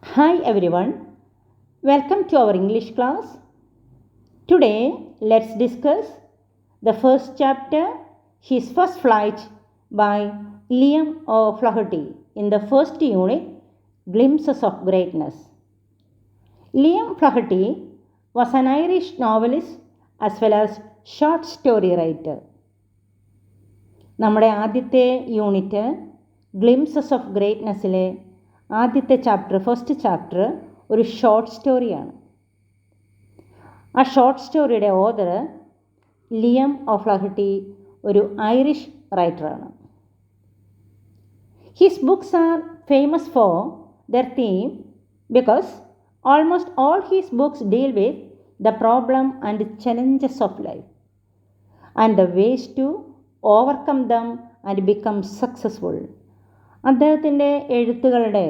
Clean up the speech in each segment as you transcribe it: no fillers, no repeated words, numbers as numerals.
Hi everyone, welcome to our English class. Today let's discuss the first chapter, His First Flight by Liam O'Flaherty in the first unit, Glimpses of Greatness. Liam Flaherty was an Irish novelist as well as short story writer. നമ്മുടെ ആദ്യത്തെ unit glimpses of ഗ്രേറ്റ്നെസ്സിലെ ആദ്യത്തെ chapter, first chapter ഒരു short സ്റ്റോറിയാണ്. ആ short സ്റ്റോറിയുടെ author Liam O'Flaherty ഒരു Irish റൈറ്ററാണ്. His books are famous for their theme because almost all his books deal with the problem and challenges of life and the ways to overcome them and become successful. അദ്ദേഹത്തിൻ്റെ എഴുത്തുകളുടെ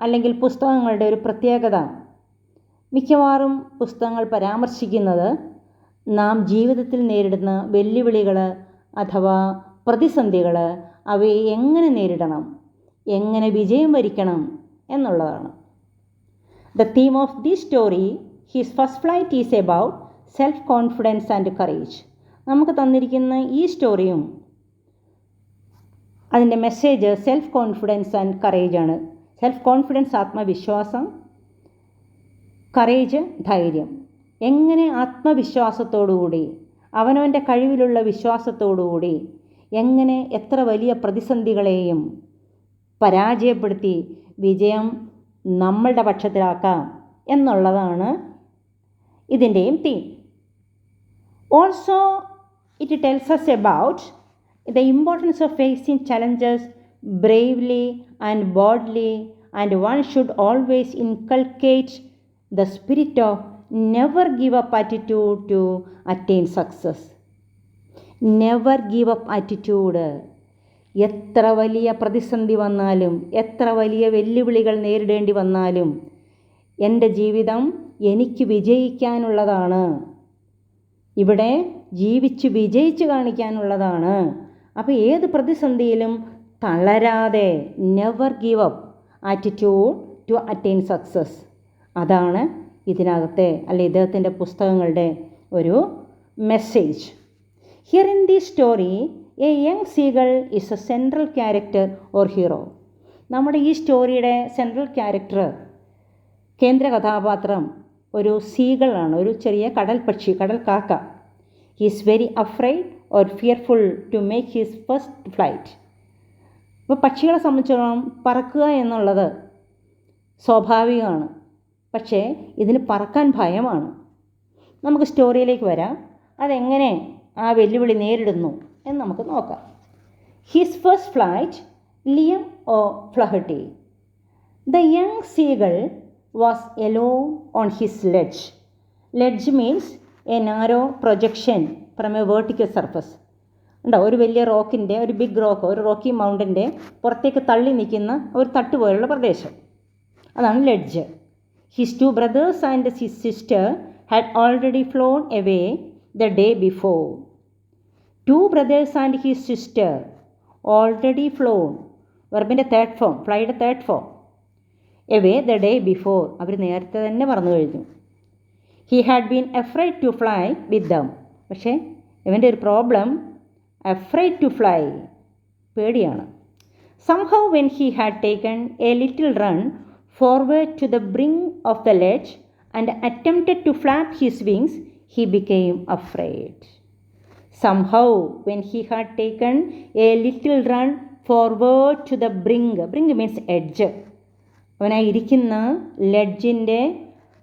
അല്ലെങ്കിൽ പുസ്തകങ്ങളുടെ ഒരു പ്രത്യേകത, മിക്കവാറും പുസ്തകങ്ങൾ പരാമർശിക്കുന്നത് നാം ജീവിതത്തിൽ നേരിടുന്ന വെല്ലുവിളികൾ അഥവാ പ്രതിസന്ധികൾ, അവയെ എങ്ങനെ നേരിടണം, എങ്ങനെ വിജയം വരിക്കണം എന്നുള്ളതാണ്. The theme of this story, his first flight is about self confidence and courage. നമുക്ക് തന്നിരിക്കുന്ന ഈ സ്റ്റോറിയും അതിൻ്റെ message self confidence and courage ആണ്. സെൽഫ് കോൺഫിഡൻസ് ആത്മവിശ്വാസം, കറേജ് ധൈര്യം. എങ്ങനെ ആത്മവിശ്വാസത്തോടുകൂടി, അവനവൻ്റെ കഴിവിലുള്ള വിശ്വാസത്തോടുകൂടി എങ്ങനെ എത്ര വലിയ പ്രതിസന്ധികളെയും പരാജയപ്പെടുത്തി വിജയം നമ്മളുടെ പക്ഷത്തിലാക്കാം എന്നുള്ളതാണ് ഇതിൻ്റെയും theme. Also it tells us about the importance of facing challenges bravely and boldly, and one should always inculcate the spirit of never give up attitude to attain success. Never give up attitude. എത്ര വലിയ പ്രതിസന്ധി വന്നാലും, എത്ര വലിയ വെല്ലുവിളികൾ നേരിടേണ്ടി വന്നാലും എൻ്റെ ജീവിതം എനിക്ക് വിജയിക്കാനുള്ളതാണ്, ഇവിടെ ജീവിച്ച് വിജയിച്ച് കാണിക്കാനുള്ളതാണ്. അപ്പോൾ ഏത് പ്രതിസന്ധിയിലും തളരാതെ, never give up attitude to attain success. അതാണ് ഇതിനകത്തെ അല്ലെ ഇദ്ദേഹത്തിൻ്റെ പുസ്തകങ്ങളുടെ ഒരു message. Here in the story a young seagull is a central character or hero. നമ്മുടെ ഈ സ്റ്റോറിയുടെ സെൻട്രൽ ക്യാരക്ടർ, കേന്ദ്ര കഥാപാത്രം ഒരു സീഗളാണ്, ഒരു ചെറിയ കടൽ പക്ഷി, കടൽ കാക്ക. He is very afraid or fearful to make his first flight. അപ്പോൾ പക്ഷികളെ സംബന്ധിച്ചിടത്തോളം പറക്കുക എന്നുള്ളത് സ്വാഭാവികമാണ്, പക്ഷേ ഇതിന് പറക്കാൻ ഭയമാണ്. നമുക്ക് സ്റ്റോറിയിലേക്ക് വരാം, അതെങ്ങനെ ആ വെല്ലുവിളി നേരിടുന്നു എന്ന് നമുക്ക് നോക്കാം. His first flight, Liam O'Flaherty. The young seagull was alone on his ledge. Ledge means a narrow projection from a vertical surface. ഒരു വലിയ റോക്കിൻ്റെ, ഒരു ബിഗ് റോക്ക്, ഒരു റോക്കി മൗണ്ടൻ്റെ പുറത്തേക്ക് തള്ളി നിൽക്കുന്ന ഒരു തട്ട് പോലുള്ള പ്രദേശം, അതാണ് ledge. His two brothers and his sister had already flown away the day before. Two brothers and his sister already flown, വെർബിൻ്റെ തേർഡ് ഫോം, ഫ്ലൈയുടെ third form. Away the day before, അവർ നേരത്തെ തന്നെ പറഞ്ഞു കഴിഞ്ഞു. He had been afraid to fly with them. പക്ഷേ ഇവൻ്റെ ഒരു പ്രോബ്ലം, അഫ്രൈഡ് ടു ഫ്ലൈ, പേടിയാണ്. Somehow when he had taken a little run forward to the brink of the ledge and attempted to flap his wings, he became afraid. Somehow when he had taken a little run forward to the brink, brink means edge, അവനായിരിക്കുന്ന ലെഡ്ജിൻ്റെ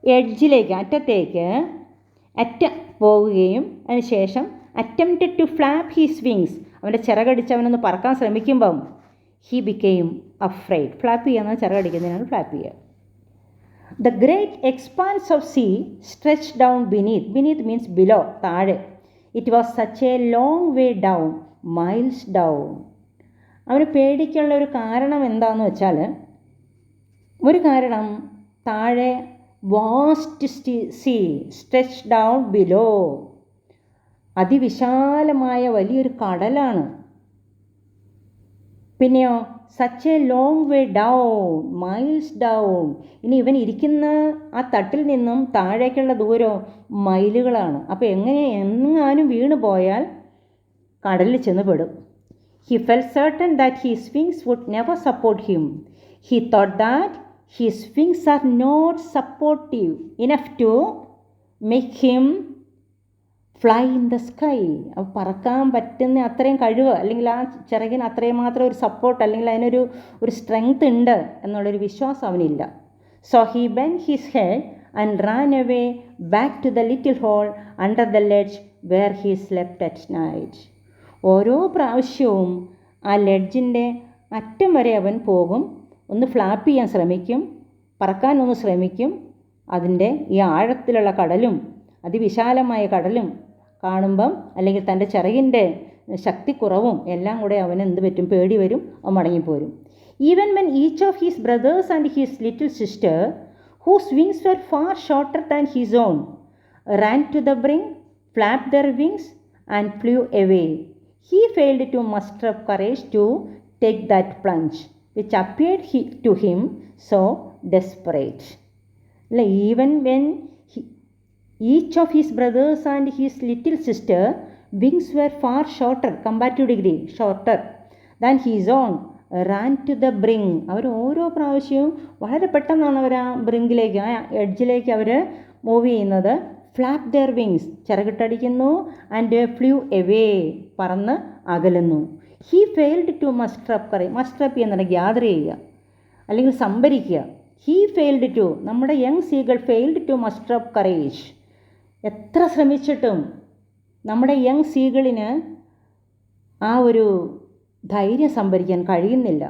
എഡ്ജിലേക്ക്, അറ്റത്തേക്ക് പോവുകയും അതിനുശേഷം attempted to flap his wings, അവൻ്റെ ചിറകടിച്ച് അവനൊന്ന് പറക്കാൻ ശ്രമിക്കുമ്പം ഹി ബിക്കെയിം അഫ്രൈഡ്. ഫ്ലാപ്പ് ചെയ്യുന്ന ചിറകടിക്കുന്നതിനാണ് ഫ്ലാപ്പ് ചെയ്യുക. The great expanse of sea stretch down beneath, beneath means below, താഴെ. It was such a long way down, miles down. അവന് പേടിക്കുള്ള ഒരു കാരണം എന്താണെന്ന് വെച്ചാൽ, ഒരു കാരണം താഴെ vast sea stretch down below, അതിവിശാലമായ വലിയൊരു കടലാണ്. പിന്നെയോ such a long way down, miles down. ഇനി ഇവൻ ഇരിക്കുന്ന ആ തട്ടിൽ നിന്നും താഴേക്കുള്ള ദൂരം മൈലുകളാണ്. അപ്പോൾ എങ്ങാനും വീണ് പോയാൽ കടലിൽ ചെന്ന് പെടും. He felt certain that his wings would never support him. He thought that his wings are not supportive enough to make him fly in the sky. അപ്പോൾ പറക്കാൻ പറ്റുന്ന അത്രയും കഴിവ്, അല്ലെങ്കിൽ ആ ചിറകിന് അത്രയും മാത്രം ഒരു സപ്പോർട്ട്, അല്ലെങ്കിൽ അതിനൊരു സ്ട്രെങ്ത് ഉണ്ട് എന്നുള്ളൊരു വിശ്വാസം അവനില്ല. So he bend his head and ran away back to the little hole under the ledge where he slept at night. ഓരോ പ്രാവശ്യവും ആ ലെഡ്ജിൻ്റെ അറ്റം വരെ അവൻ പോകും, ഒന്ന് ഫ്ലാപ്പ് ചെയ്യാൻ ശ്രമിക്കും, പറക്കാനൊന്ന് ശ്രമിക്കും. അതിൻ്റെ ഈ ആഴത്തിലുള്ള കടലും അതിവിശാലമായ കടലും കാണുമ്പം, അല്ലെങ്കിൽ തൻ്റെ ചിറകിൻ്റെ ശക്തിക്കുറവും എല്ലാം കൂടെ അവന് എന്ത് പറ്റും, പേടി വരും, അവൻ മടങ്ങിപ്പോരും. Even when each of his brothers and his little sister whose wings were far shorter than his own ran to the brink, flapped their wings and flew away. He failed to muster up courage to take that plunge, which appeared to him so desperate. Even when each of his brothers and his little sister wings were far shorter, comparatively shorter than his own, ran to the brink. അവർ ഓരോ പ്രാവശ്യവും വളരെ പെട്ടെന്നാണ് അവർ ആ ബ്രിങ്കിലേക്ക്, ആ എഡ്ജിലേക്ക് അവർ മൂവ് ചെയ്യുന്നത്. ഫ്ലാപ്പ് ദെയർ വിങ്സ്, ചിറകിട്ടടിക്കുന്നു, ആൻഡ് ഫ്ലൂ എവേ, പറന്ന് അകലുന്നു. He failed to muster up courage. Muster up ചെയ്യുന്നുണ്ട് ഗ്യാദർ ചെയ്യുക, അല്ലെങ്കിൽ സംഭരിക്കുക. ഹീ ഫെയിൽഡ് ടു, നമ്മുടെ young seagull failed to muster up courage. എത്ര ശ്രമിച്ചിട്ടും നമ്മുടെ യങ് സീകളിന് ആ ഒരു ധൈര്യം സംഭരിക്കാൻ കഴിയുന്നില്ല.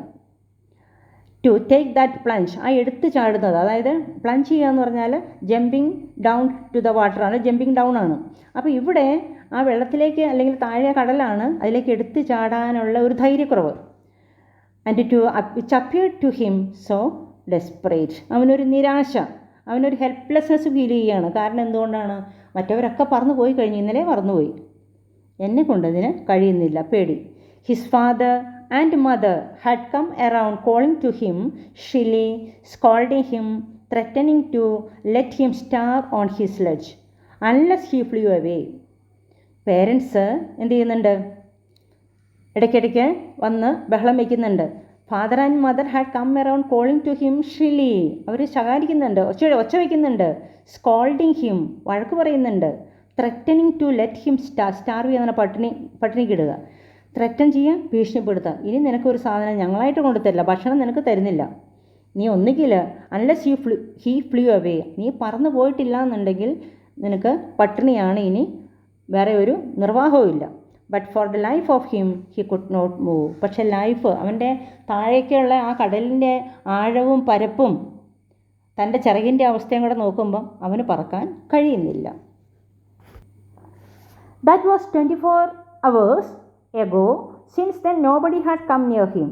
ടു ടേക്ക് ദാറ്റ് പ്ലഞ്ച്, ആ എടുത്ത് ചാടുന്നത്, അതായത് പ്ലഞ്ച് ചെയ്യുക എന്ന് പറഞ്ഞാൽ jumping down to the water ആണ്, ജമ്പിങ് ഡൗൺ ആണ്. അപ്പോൾ ഇവിടെ ആ വെള്ളത്തിലേക്ക്, അല്ലെങ്കിൽ താഴെ കടലാണ്, അതിലേക്ക് എടുത്ത് ചാടാനുള്ള ഒരു ധൈര്യക്കുറവ്. And to which appeared to him so desperate. അവനൊരു നിരാശ, അവനൊരു ഹെൽപ്ലെസ്നെസ് ഫീൽ ചെയ്യുകയാണ്. കാരണം എന്തുകൊണ്ടാണ്? മറ്റവരൊക്കെ പറന്നു പോയി കഴിഞ്ഞു, ഇന്നലെ പറന്നുപോയി, എന്നെ കൊണ്ടതിന് കഴിയുന്നില്ല, പേടി. His father and mother had come around calling to him shrilly, scolding him, threatening to let him starve on his ledge unless he flew away. Parents എന്ത് ചെയ്യുന്നുണ്ട്? ഇടയ്ക്കിടയ്ക്ക് വന്ന് ബഹളം വയ്ക്കുന്നുണ്ട്. Father and mother had come around calling to him shrilly, അവർ ശകാരിക്കുന്നുണ്ട്, ഒച്ച വയ്ക്കുന്നുണ്ട്. സ്കോൾഡിങ് ഹിം, വഴക്ക് പറയുന്നുണ്ട്. Threatening to let him starve ചെയ്യുന്ന പട്ടിണിക്കിടുക, ത്രെറ്റൻ ചെയ്യുക, ഭീഷണിപ്പെടുത്തുക. ഇനി നിനക്കൊരു സാധനം ഞങ്ങളായിട്ട് കൊണ്ടുതരില്ല, ഭക്ഷണം നിനക്ക് തരുന്നില്ല, നീ ഒന്നുകിൽ അൺലെസ് ഹീ ഫ്ലൂ അവേ, നീ പറന്നു പോയിട്ടില്ല എന്നുണ്ടെങ്കിൽ നിനക്ക് പട്ടിണിയാണ്, ഇനി വേറെ ഒരു നിർവാഹവും ഇല്ല. But for the life of him he could not move. പക്ഷേ ലൈഫ്, അവൻ്റെ താഴേക്കുള്ള ആ കടലിൻ്റെ ആഴവും പരപ്പും തൻ്റെ ചിറകിൻ്റെ അവസ്ഥയും കൂടെ നോക്കുമ്പം അവന് പറക്കാൻ കഴിയുന്നില്ല. That was 24 hours ago. Since then nobody had come near him.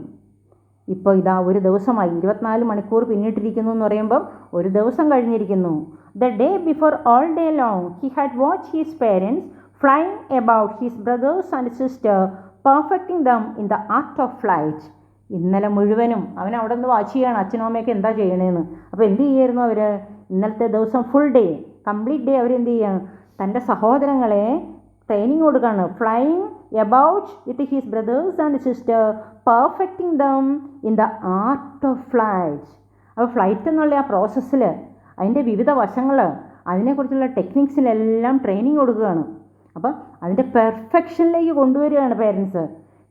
ഇപ്പോൾ ഇതാ ഒരു ദിവസമായി, 24 മണിക്കൂർ പിന്നിട്ടിരിക്കുന്നു എന്ന് പറയുമ്പം ഒരു ദിവസം കഴിഞ്ഞിരിക്കുന്നു. The day before all day long he had watch his parents flying about his brothers and sister, perfecting them in the art of flight. ഇന്നലെ മുഴുവനും അവൻ അവിടെ നിന്ന് വാച്ച് ചെയ്യണം അച്ഛനും അമ്മയൊക്കെ എന്താ ചെയ്യണേന്ന്. അപ്പോൾ എന്ത് ചെയ്യായിരുന്നു അവർ? ഇന്നലത്തെ ദിവസം ഫുൾ ഡേ, കംപ്ലീറ്റ് ഡേ അവരെന്ത് ചെയ്യുകയാണ്? തൻ്റെ സഹോദരങ്ങളെ ട്രെയിനിങ് കൊടുക്കുകയാണ്. Flying about with his brothers and sister, perfecting them in the art of flight. അപ്പോൾ ഫ്ലൈറ്റ് എന്നുള്ള ആ പ്രോസസ്സിൽ അതിൻ്റെ വിവിധ വശങ്ങൾ, അതിനെക്കുറിച്ചുള്ള ടെക്നിക്സിലെല്ലാം ട്രെയിനിങ് കൊടുക്കുകയാണ്. അപ്പം അതിൻ്റെ പെർഫെക്ഷനിലേക്ക് കൊണ്ടുവരികയാണ് parents.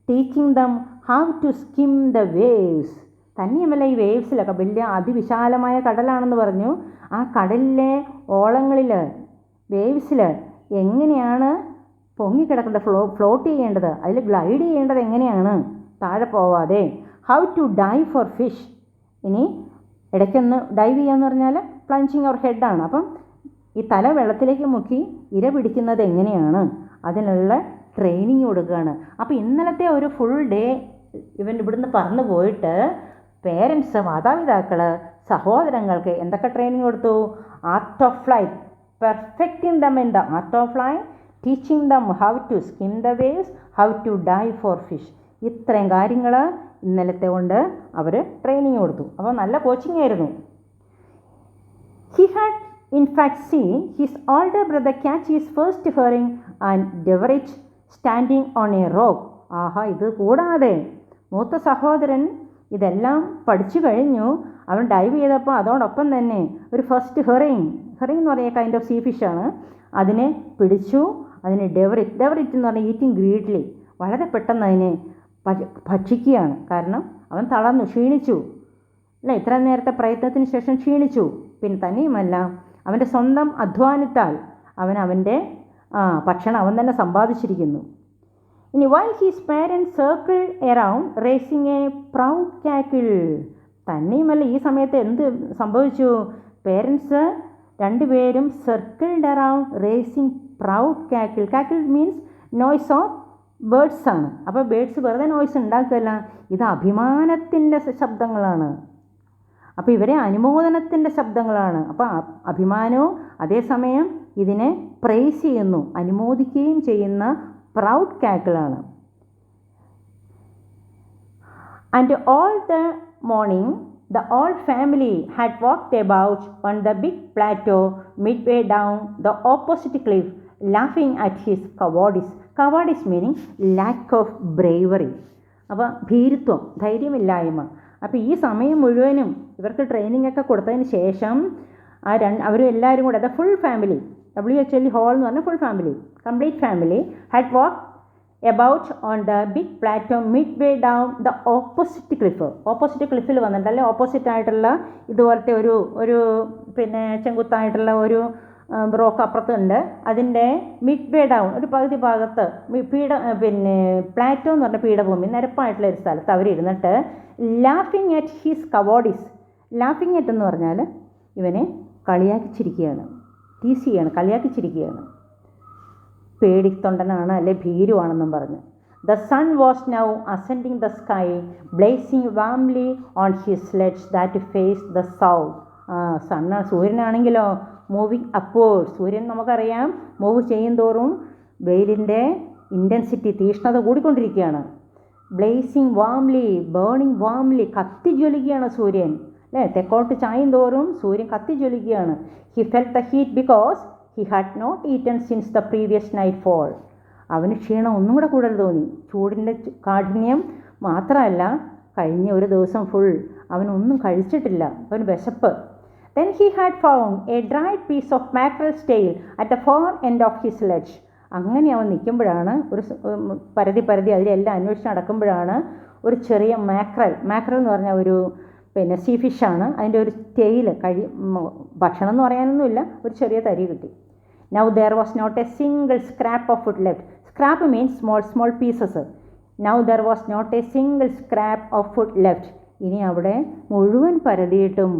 Teaching them how to skim the waves. തന്നെയുമല്ല, ഈ വേവ്സിലൊക്കെ വലിയ അതിവിശാലമായ കടലാണെന്ന് പറഞ്ഞു. ആ കടലിലെ ഓളങ്ങളിൽ, വേവ്സിൽ എങ്ങനെയാണ് പൊങ്ങിക്കിടക്കേണ്ടത്, ഫ്ലോട്ട് ചെയ്യേണ്ടത്, അതിൽ ഗ്ലൈഡ് ചെയ്യേണ്ടത് എങ്ങനെയാണ് താഴെ പോവാതെ. How to dive for fish. ഇനി ഇടയ്ക്കൊന്ന് ഡൈവ് ചെയ്യാന്ന് പറഞ്ഞാൽ പ്ലഞ്ചിങ് അവർ ഹെഡാണ്. അപ്പം ഈ തല വെള്ളത്തിലേക്ക് മുക്കി ഇര പിടിക്കുന്നത് എങ്ങനെയാണ്, അതിനുള്ള ട്രെയിനിങ് കൊടുക്കുകയാണ്. അപ്പോൾ ഇന്നലത്തെ ഒരു ഫുൾ ഡേ ഇവൻ ഇവിടുന്ന് പറന്നു പോയിട്ട് പേരൻസ്, മാതാപിതാക്കൾ സഹോദരങ്ങൾക്ക് എന്തൊക്കെ ട്രെയിനിങ് കൊടുത്തു? Art of flight, perfecting them in the art of flight, teaching them how to skim the waves, how to dive for fish. ഇത്രയും കാര്യങ്ങൾ ഇന്നലത്തെ കൊണ്ട് അവർ ട്രെയിനിങ് കൊടുത്തു. അപ്പോൾ നല്ല കോച്ചിങ് ആയിരുന്നു. He had in fact seen his older brother catch his first herring and devour it standing on a rock. ആഹാ, ഇത് കൂടാതെ മൂത്ത സഹോദരൻ ഇതെല്ലാം പഠിച്ചു കഴിഞ്ഞു. അവൻ ഡൈവ് ചെയ്തപ്പോൾ അതോടൊപ്പം തന്നെ ഒരു ഫസ്റ്റ് ഹെറിങ് എന്ന് പറയുന്ന കൈൻഡ് ഓഫ് സീ ഫിഷാണ്, അതിനെ പിടിച്ചു. അതിനെ ഡെവറിറ്റ് എന്ന് പറഞ്ഞാൽ ഈറ്റിംഗ് ഗ്രീഡ്ലി, വളരെ പെട്ടെന്ന് അതിനെ ഭക്ഷിക്കുകയാണ്. കാരണം അവൻ തളർന്നു, ക്ഷീണിച്ചു അല്ല, ഇത്ര നേരത്തെ പ്രയത്നത്തിന് ശേഷം ക്ഷീണിച്ചു. പിന്നെ തന്നെയുമല്ല, അവൻ്റെ സ്വന്തം അധ്വാനത്താൽ അവൻ്റെ ഭക്ഷണം അവൻ തന്നെ സമ്പാദിച്ചിരിക്കുന്നു. ഇനി while his parents circled around raising a proud cackle. തന്നെയുമല്ല, ഈ സമയത്ത് എന്ത് സംഭവിച്ചു? പേരൻസ് രണ്ടുപേരും circled around raising proud cackle. Cackle means noise of birds ആണ്. അപ്പോൾ ബേർഡ്സ് വെറുതെ നോയ്സ് ഉണ്ടാക്കുകയല്ല, ഇത് അഭിമാനത്തിൻ്റെ ശബ്ദങ്ങളാണ്. അപ്പോൾ ഇവരെ അനുമോദനത്തിൻ്റെ ശബ്ദങ്ങളാണ്. അപ്പോൾ അഭിമാനവും അതേസമയം ഇതിനെ പ്രൈസ് ചെയ്യുന്നു, അനുമോദിക്കുകയും ചെയ്യുന്ന പ്രൗഡ് കാക്കിളാണ്. And all the morning the old family had walked about on the big plateau midway down the opposite cliff, laughing at his cowardice. Cowardice meaning lack of bravery. അപ്പോൾ ഭീരുത്വം, ധൈര്യമില്ലായ്മ. അപ്പോൾ ഈ സമയം മുഴുവനും ഇവർക്ക് ട്രെയിനിങ് ഒക്കെ കൊടുത്തതിന് ശേഷം അവരും എല്ലാവരും കൂടെ, the full family, WHL whole എന്ന് പറഞ്ഞാൽ full family, complete family had walk about on the big plateau midway down the opposite cliff. Opposite ക്ലിഫിൽ വന്നിട്ടല്ലേ, ഓപ്പോസിറ്റ് ആയിട്ടുള്ള ഇതുപോലത്തെ ഒരു പിന്നെ ചെങ്കുത്തായിട്ടുള്ള ഒരു റോക്ക് അപ്പുറത്തുണ്ട്. അതിൻ്റെ മിഡ്വേ ഡൗൺ ഒരു പകുതി ഭാഗത്ത് പിന്നെ പ്ലാറ്റോ എന്ന് പറഞ്ഞ പീഠഭൂമി, നിരപ്പായിട്ടുള്ള ഒരു സ്ഥലത്ത് അവരിരുന്നിട്ട് ലാഫിങ് അറ്റ് ഹിസ് കവോഡിസ്. ലാഫിങ് അറ്റ് എന്ന് പറഞ്ഞാൽ ഇവനെ കളിയാക്കിച്ചിരിക്കുകയാണ്, ടീസ് ചെയ്യാണ്, കളിയാക്കിച്ചിരിക്കുകയാണ്. പേടിത്തൊണ്ടനാണ് അല്ലെ ഭീരുവാണെന്നും പറഞ്ഞ്. The sun was now ascending the sky blazing warmly on his ledge that faced the south. സൂര്യനാണെങ്കിലോ മൂവിങ് അപ്വേർഡ്. സൂര്യൻ നമുക്കറിയാം മൂവ് ചെയ്യും തോറും വെയിലിൻ്റെ ഇൻറ്റൻസിറ്റി, തീഷ്ണത കൂടിക്കൊണ്ടിരിക്കുകയാണ്. ബ്ലേസിങ് വാംലി, ബേണിങ് വാംലി, കത്തിജ്വലിക്കുകയാണ് സൂര്യൻ അല്ലേ. തെക്കോട്ട് ചായും തോറും സൂര്യൻ കത്തിജ്വലിക്കുകയാണ്. He felt the heat because he had not eaten since the previous nightfall. അവന് ക്ഷീണം ഒന്നും കൂടെ കൂടുതൽ തോന്നി. ചൂടിൻ്റെ കാഠിന്യം മാത്രമല്ല, കഴിഞ്ഞ ഒരു ദിവസം ഫുൾ അവനൊന്നും കഴിച്ചിട്ടില്ല, അവന് വിശപ്പ്. Then he had found a dried piece of mackerel's tail at the far end of his sledge. അങ്ങനെ അവൻ നിൽക്കുമ്പോഴാണ്, ഒരു പരതി അതിലെല്ലാം അന്വേഷിച്ച് നടക്കുമ്പോഴാണ് ഒരു ചെറിയ മാക്രൽ എന്ന് പറഞ്ഞാൽ ഒരു പിന്നെ സീ ഫിഷാണ്. അതിൻ്റെ ഒരു ടെയിൽ ഭക്ഷണം എന്ന് പറയാനൊന്നുമില്ല, ഒരു ചെറിയ തരി കിട്ടി. Now there was not a single scrap of food left. Scrap means small pieces. Now there was not a single scrap of food left. ഇനി അവിടെ മുഴുവൻ പരതിയിട്ടും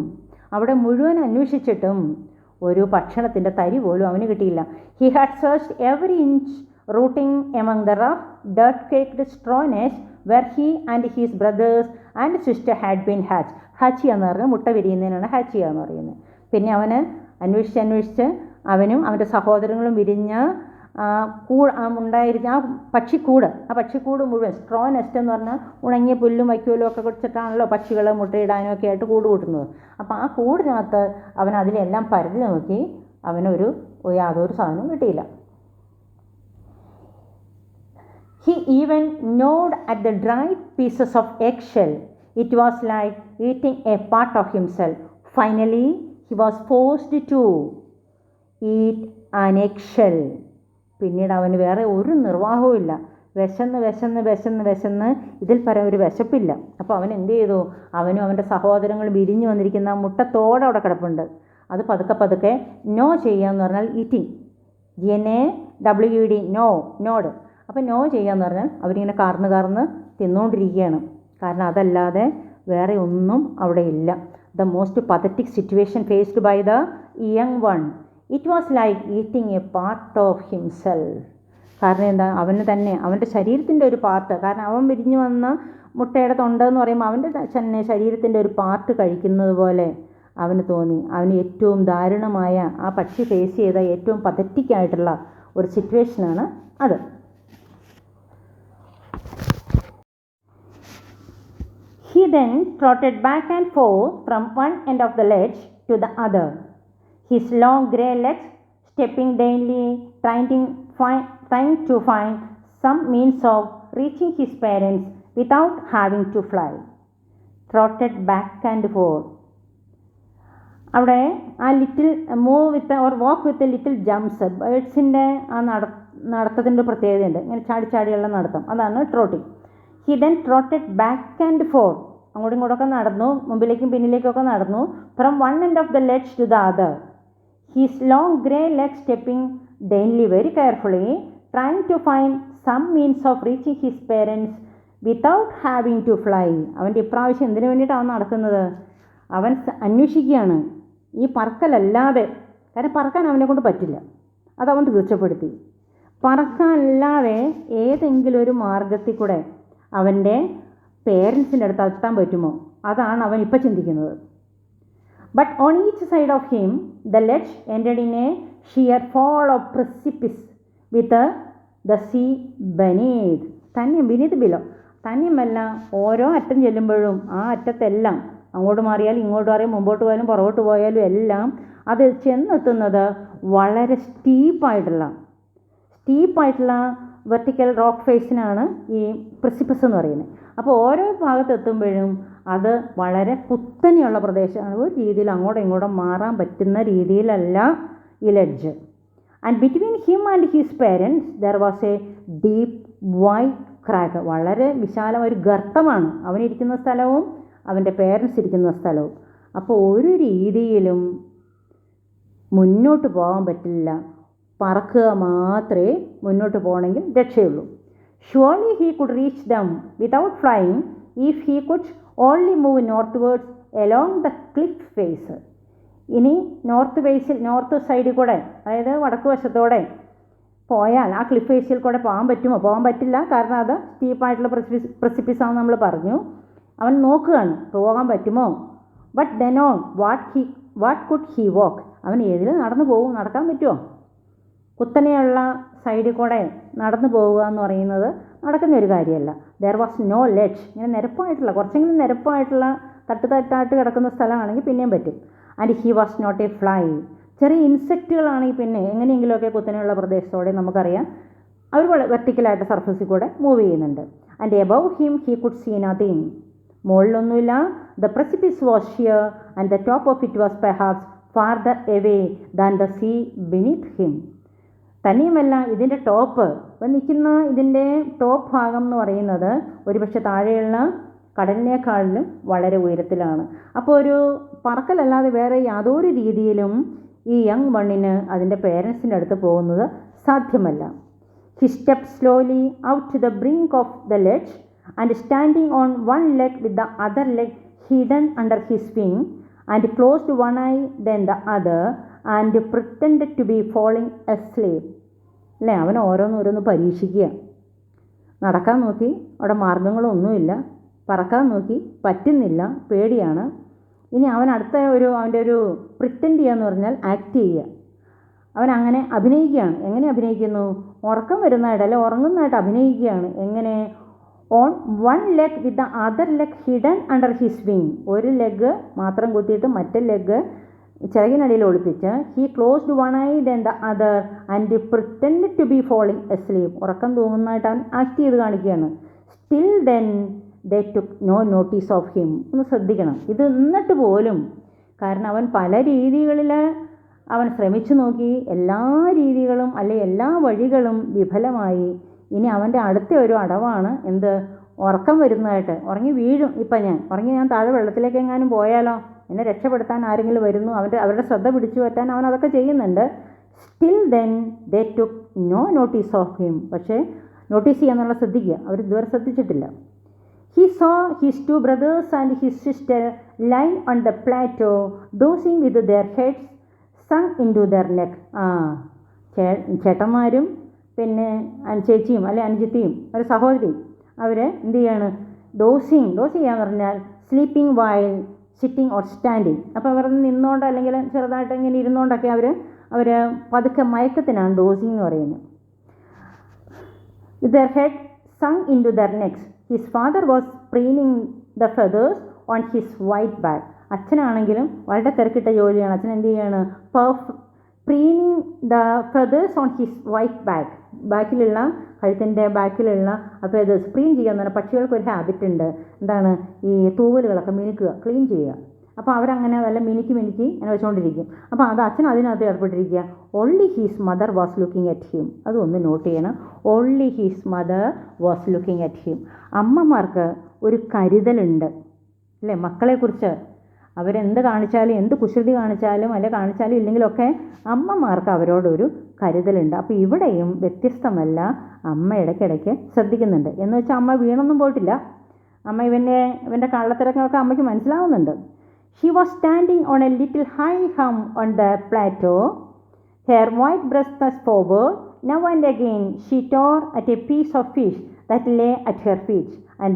അവിടെ മുഴുവൻ അന്വേഷിച്ചിട്ടും ഒരു ഭക്ഷണത്തിൻ്റെ തരി പോലും അവന് കിട്ടിയില്ല. He had searched every inch, rooting among the rough, dirt-caked straw nests where he and his brothers and sister had been hatched. Hatch ചെയ്യുക എന്ന് പറഞ്ഞാൽ മുട്ട വിരിയുന്നതിനാണ് ഹാച്ച് ചെയ്യുക എന്ന് പറയുന്നത്. പിന്നെ അവന് അന്വേഷിച്ച് അവനും അവൻ്റെ സഹോദരങ്ങളും വിരിഞ്ഞ ഉണ്ടായിരുന്ന ആ പക്ഷിക്കൂട് മുഴുവൻ, സ്ട്രോ നെസ്റ്റ് എന്ന് പറഞ്ഞാൽ ഉണങ്ങിയ പുല്ലും വൈക്കോലും ഒക്കെ കുടിച്ചിട്ടാണല്ലോ പക്ഷികൾ മുട്ടയിടാനും ഒക്കെ ആയിട്ട് കൂട് കൂട്ടുന്നത്. അപ്പോൾ ആ കൂടിനകത്ത് അവൻ അതിലെല്ലാം പരതി നോക്കി, അവനൊരു യാതൊരു സാധനവും കിട്ടിയില്ല. He even gnawed at the dried pieces of eggshell. It was like eating a part of himself. Finally, he was forced to eat an eggshell. പിന്നീട് അവന് വേറെ ഒരു നിർവാഹവും ഇല്ല. വിശന്ന് ഇതിൽ പരം ഒരു വിശപ്പില്ല. അപ്പോൾ അവൻ എന്ത് ചെയ്തു? അവനും അവൻ്റെ സഹോദരങ്ങൾ വിരിഞ്ഞു വന്നിരിക്കുന്ന മുട്ടത്തോടെ അവിടെ കിടപ്പുണ്ട്. അത് പതുക്കെ നോ ചെയ്യുക എന്ന് പറഞ്ഞാൽ ഈറ്റിംഗ്, GNAWD, നോഡ്. അപ്പോൾ നോ ചെയ്യുക എന്ന് പറഞ്ഞാൽ അവരിങ്ങനെ കാർന്ന് തിന്നുകൊണ്ടിരിക്കുകയാണ്. കാരണം അതല്ലാതെ വേറെ ഒന്നും അവിടെ ഇല്ല. The most pathetic situation faced by the young one. It was like eating a part of himself. കാരണം എന്താ, അവന് തന്നെ അവൻ്റെ ശരീരത്തിൻ്റെ ഒരു പാർട്ട്, കാരണം അവൻ വിരിഞ്ഞു വന്ന മുട്ടയുടെ തൊണ്ടെന്ന് പറയുമ്പോൾ അവൻ്റെ തന്നെ ശരീരത്തിൻ്റെ ഒരു പാർട്ട് കഴിക്കുന്നത് പോലെ അവന് തോന്നി. അവന് ഏറ്റവും ദാരുണമായ ആ പക്ഷി ഫേസ് ചെയ്ത ഏറ്റവും പതറ്റിക്കായിട്ടുള്ള ഒരു സിറ്റുവേഷനാണ് അത്. He then trotted back and forth from one end of the ledge to the other, his long grey legs stepping daintily, trying to find some means of reaching his parents without having to fly. Trotted back and forth. അവിടെ ആ little move with or walk with little jumps, ബേഡ്സിൻ്റെ ആ നടത്തത്തിൻ്റെ പ്രത്യേകതയുണ്ട്, ഇങ്ങനെ ചാടി ചാടിയുള്ള നടത്തം, അതാണ് trotting. He then trotted back and forth, അങ്ങോട്ടും ഇങ്ങോട്ടൊക്കെ നടന്നു, മുമ്പിലേക്കും പിന്നിലേക്കൊക്കെ നടന്നു. From one end of the ledge to the other, his long grey leg stepping daintily very carefully, trying to find some means of reaching his parents without having to fly. അവൻ്റെ ഇപ്രാവശ്യം എന്തിനു വേണ്ടിയിട്ടാണ് നടക്കുന്നത്? അവൻ അന്വേഷിക്കുകയാണ് ഈ പറക്കലല്ലാതെ, കാരണം പറക്കാൻ അവനെ കൊണ്ട് പറ്റില്ല, അതവൻ തീർച്ചപ്പെടുത്തി. പറക്കാനല്ലാതെ ഏതെങ്കിലും ഒരു മാർഗത്തിൽ കൂടെ അവൻ്റെ പേരൻസിൻ്റെ അടുത്ത് എത്താൻ പറ്റുമോ, അതാണ് അവൻ ഇപ്പം ചിന്തിക്കുന്നത്. But on each side of him the ledge ended in a sheer fall of precipice with the sea beneath. Beneath below, തന്നെയുമല്ല ഓരോ അറ്റം ചെല്ലുമ്പോഴും ആ അറ്റത്തെല്ലാം അങ്ങോട്ട് മാറിയാലും ഇങ്ങോട്ട് മാറിയാലും മുമ്പോട്ട് പോയാലും പുറകോട്ട് പോയാലും എല്ലാം അത് ചെന്നെത്തുന്നത് വളരെ സ്റ്റീപ്പായിട്ടുള്ള വെർട്ടിക്കൽ റോക്ക് ഫേസിനാണ് ഈ പ്രിസിപ്പസ് എന്ന് പറയുന്നത്. അപ്പോൾ ഓരോ ഭാഗത്തെത്തുമ്പോഴും അത് വളരെ കുത്തനെയുള്ള പ്രദേശമാണ്. ഒരു രീതിയിൽ അങ്ങോട്ടും ഇങ്ങോട്ടും മാറാൻ പറ്റുന്ന രീതിയിലല്ല ഈ ledge. And between him and his parents there was A deep white crack. വളരെ വിശാലം, ഒരു ഗർത്തമാണ് അവനിരിക്കുന്ന സ്ഥലവും അവൻ്റെ പേരൻസ് ഇരിക്കുന്ന സ്ഥലവും. അപ്പോൾ ഒരു രീതിയിലും മുന്നോട്ട് പോകാൻ പറ്റില്ല, പറക്കുക മാത്രമേ മുന്നോട്ട് പോകണമെങ്കിൽ രക്ഷയുള്ളൂ. Surely he could reach them without flying if he could only move northwards along the cliff face. ഇനി നോർത്ത് സൈഡിൽ കൂടെ, അതായത് വടക്ക് വശത്തോടെ പോയാൽ ആ ക്ലിഫ് ഫേസിൽ കൂടെ പോകാൻ പറ്റുമോ? പോകാൻ പറ്റില്ല, കാരണം അത് സ്റ്റീപ്പായിട്ടുള്ള പ്രിസിപ്പിസാണെന്ന് നമ്മൾ പറഞ്ഞു. അവൻ നോക്കുകയാണ് പോകാൻ പറ്റുമോ. But then on what could he walk. അവൻ ഏതിൽ നടന്നു പോകും? നടക്കാൻ പറ്റുമോ? കുത്തനെയുള്ള സൈഡിൽ കൂടെ നടന്നു പോവുക എന്ന് പറയുന്നത് നടക്കുന്ന ഒരു കാര്യമല്ല. There was no ledge. ഇങ്ങനെ നിരപ്പായിട്ടുള്ള, കുറച്ചെങ്കിലും നിരപ്പായിട്ടുള്ള തട്ടായിട്ട് കിടക്കുന്ന സ്ഥലമാണെങ്കിൽ പിന്നെയും പറ്റും. And he was not a fly. ചെറിയ ഇൻസെക്റ്റുകളാണെങ്കിൽ പിന്നെ എങ്ങനെയെങ്കിലുമൊക്കെ കുത്തനെയുള്ള പ്രദേശത്തോടെ നമുക്കറിയാം അവർ വെർട്ടിക്കലായിട്ട് സർഫസിൽ കൂടെ മൂവ് ചെയ്യുന്നുണ്ട്. And above him he could see nothing. മുകളിലൊന്നുമില്ല. The precipice was sheer and the top of it was perhaps farther away than the sea beneath him. തന്നെയുമല്ല, ഇതിൻ്റെ ടോപ്പ്, ഇപ്പം നിൽക്കുന്ന ഇതിൻ്റെ ടോപ്പ് ഭാഗം എന്ന് പറയുന്നത് ഒരുപക്ഷെ താഴെയുള്ള കടലിനേക്കാളിലും വളരെ ഉയരത്തിലാണ്. അപ്പോൾ ഒരു പറക്കലല്ലാതെ വേറെ യാതൊരു രീതിയിലും ഈ യങ് വണ്ണിന് അതിൻ്റെ പേരൻസിൻ്റെ അടുത്ത് പോകുന്നത് സാധ്യമല്ല. He step slowly out to the brink of the ledge and standing on one leg with the other leg hidden under his wing and closed one eye then the other and pretended to be falling asleep. അല്ലേ, അവൻ ഓരോന്നോരോന്ന് പരീക്ഷിക്കുക. നടക്കാൻ നോക്കി, അവിടെ മാർഗങ്ങളൊന്നുമില്ല. പറക്കാൻ നോക്കി, പറ്റുന്നില്ല, പേടിയാണ്. ഇനി അവൻ അവൻ്റെ ഒരു പ്രിറ്റൻഡ് ചെയ്യുക എന്ന് പറഞ്ഞാൽ ആക്ട് ചെയ്യുക. അവൻ അങ്ങനെ അഭിനയിക്കുകയാണ്. എങ്ങനെ അഭിനയിക്കുന്നു? ഉറക്കം വരുന്നതായിട്ട്, അല്ലെ ഉറങ്ങുന്നതായിട്ട് അഭിനയിക്കുകയാണ്. എങ്ങനെ? On one leg with the other leg hidden under his wing. ഒരു ലെഗ് മാത്രം കുത്തിയിട്ട് മറ്റേ ലെഗ് ചിറകിനടിയിൽ ഒളിപ്പിച്ച് he closed one eye then the other and pretend to be falling asleep. ഉറക്കം തൂങ്ങുന്നതായിട്ട് അവൻ ആക്ട് ചെയ്ത് കാണിക്കുകയാണ്. Still then they took no notice of him. ഒന്ന് ശ്രദ്ധിക്കണം ഇത്. എന്നിട്ട് പോലും, കാരണം അവൻ പല രീതികളിൽ അവൻ ശ്രമിച്ചു നോക്കി, എല്ലാ രീതികളും അല്ലെ എല്ലാ വഴികളും വിഫലമായി. ഇനി അവൻ്റെ അടുത്ത ഒരു അടവാണ് എന്ത്? ഉറക്കം വരുന്നതായിട്ട്. ഉറങ്ങി വീഴും. ഇപ്പം ഞാൻ താഴെ വെള്ളത്തിലേക്ക് എങ്ങാനും പോയാലോ, എന്നെ രക്ഷപ്പെടുത്താൻ ആരെങ്കിലും വരുന്നു, അവരുടെ ശ്രദ്ധ പിടിച്ചു പറ്റാൻ അവൻ അതൊക്കെ ചെയ്യുന്നുണ്ട്. Still then they took no notice of him. പക്ഷേ നോട്ടീസ് ചെയ്യാന്നുള്ള ശ്രദ്ധിക്കുക, അവർ ഇതുവരെ ശ്രദ്ധിച്ചിട്ടില്ല. He saw his two brothers and his sister lying on the plateau dozing with their heads sunk into their neck. ചേട്ടന്മാരും പിന്നെ ചേച്ചിയും അല്ലെ അനുജത്തിയും ഒരു സഹോദരിയും അവർ എന്ത് ചെയ്യാണ്? ഡോസിങ് ചെയ്യാന്ന് പറഞ്ഞാൽ sleeping while sitting or standing. അപ്പോൾ അവർ നിന്നുകൊണ്ട് അല്ലെങ്കിൽ ചെറുതായിട്ട് ഇങ്ങനെ ഇരുന്നുകൊണ്ടൊക്കെ അവർ പതുക്കെ മയക്കത്തിനാണ് ഡോസിങ് എന്ന് പറയുന്നത്. Their head sunk into their necks. His father was the feathers on his white back. അച്ഛനാണെങ്കിലും വളരെ തിരക്കിട്ട ജോലിയാണ്. അച്ഛൻ എന്ത് ചെയ്യാണ്? preening the feathers on his white back. ബാക്കിലുള്ള കഴുത്തിൻ്റെ ബാക്കിലുള്ള ഫെതേഴ്സ് പ്രീൻ ചെയ്യുക എന്ന് പറഞ്ഞാൽ പക്ഷികൾക്ക് ഒരു ഹാബിറ്റ് ഉണ്ട്. എന്താണ്? ഈ തൂവലുകളൊക്കെ മിനുക്കുക, ക്ലീൻ ചെയ്യുക. അപ്പോൾ അവരങ്ങനെ നല്ല മിനുക്കി അങ്ങനെ വെച്ചുകൊണ്ടിരിക്കും. അപ്പോൾ അത് അച്ഛൻ അതിനകത്ത് ഏർപ്പെട്ടിരിക്കുക. Only his mother was looking at him. അതൊന്ന് നോട്ട് ചെയ്യണം. Only his mother was looking at him. അമ്മമാർക്ക് ഒരു കരുതലുണ്ട് അല്ലേ മക്കളെക്കുറിച്ച്. അവരെന്ത് കാണിച്ചാലും, എന്ത് കുസൃതി കാണിച്ചാലും അല്ലെ കാണിച്ചാലും ഇല്ലെങ്കിലൊക്കെ അമ്മമാർക്ക് അവരോടൊരു കരുതലുണ്ട്. അപ്പോൾ ഇവിടെയും വ്യത്യസ്തമല്ല, അമ്മ ഇടയ്ക്കിടയ്ക്ക് ശ്രദ്ധിക്കുന്നുണ്ട്. എന്ന് വെച്ചാൽ അമ്മ വീണൊന്നും പോയിട്ടില്ല. അമ്മ ഇവൻ്റെ കള്ളത്തിരങ്ങളൊക്കെ അമ്മയ്ക്ക് മനസ്സിലാവുന്നുണ്ട്. She was standing on a little high hummock on the plateau, her white breast was forward. Now and again she tore at a piece of fish that lay at her feet and